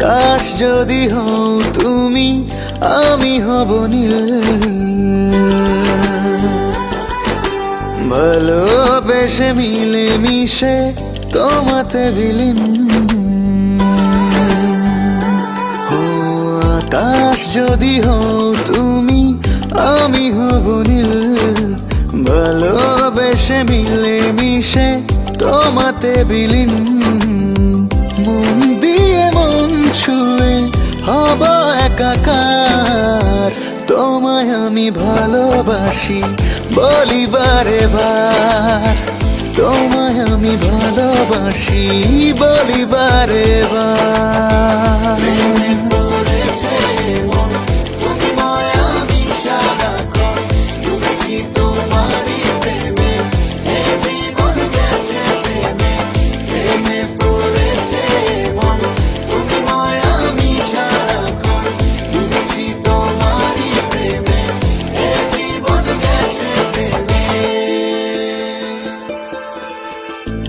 আকাশ যদি হও তুমি, আমি হব নীল। ভালোবেসে মিলে মিশে তোমাতে বিলীন। আকাশ যদি হও তুমি, আমি হব নীল। ভালোবেসে মিলে মিশে তোমাতে বিলীন। মন দিয়ে মন ছুঁয়ে হব একাকার। তোমায় আমি ভালোবাসি বলি বারে বার। তোমায় আমি ভালোবাসি বলি বারে বার।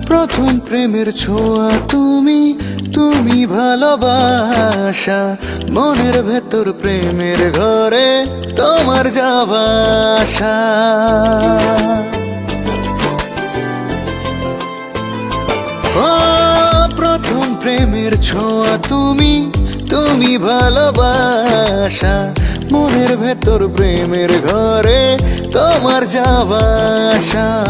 প্রথম প্রেমের ছোঁয়া তুমি, তুমি ভালোবাসা। মনের ভেতর প্রেমের ঘরে তোমার যাওয়া আসা। প্রথম প্রেমের ছোঁয়া তুমি, তুমি ভালোবাসা। মনের ভেতর প্রেমের ঘরে তোমার যাওয়া আসা।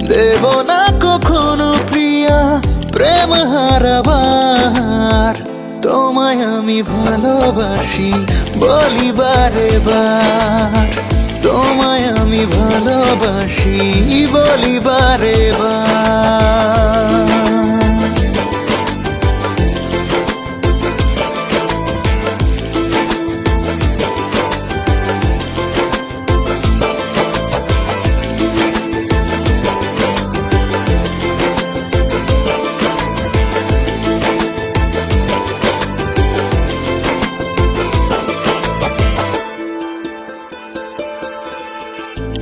দেব না কখনো প্রিয়া প্রেম হারাবার। তোমায় আমি ভালোবাসি বলি বারে বার। তোমায় আমি ভালোবাসি বলি বারে বার।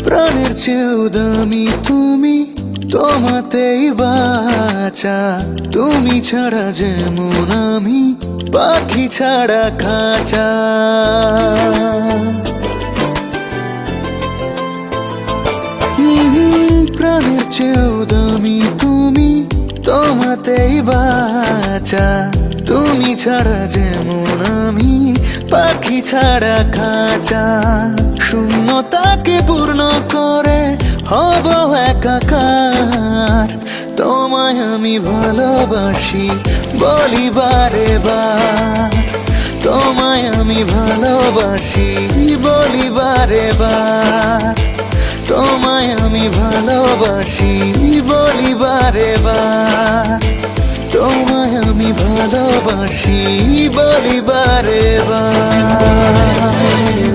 প্রাণের চেয়েও দামি তুমি, তোমাতেই বাঁচা। তুমি ছাড়া যেমন আমি পাখি ছাড়া খাঁচা। প্রাণের চেয়েও দামি তুমি, তোমাতেই বাঁচা। তুমি ছাড়া যেমন আমি পাখি ছাড়া খাঁচা। শূন্যতাকে পূর্ণ করে হব একাকার। তোমায় আমি ভালোবাসি বলি বারে বার। তোমায় আমি ভালোবাসি বলি বারে বার। তোমায় আমি ভালোবাসি বলি বারে বার। তোমায় আমি ভালোবাসি বলি বারে বার।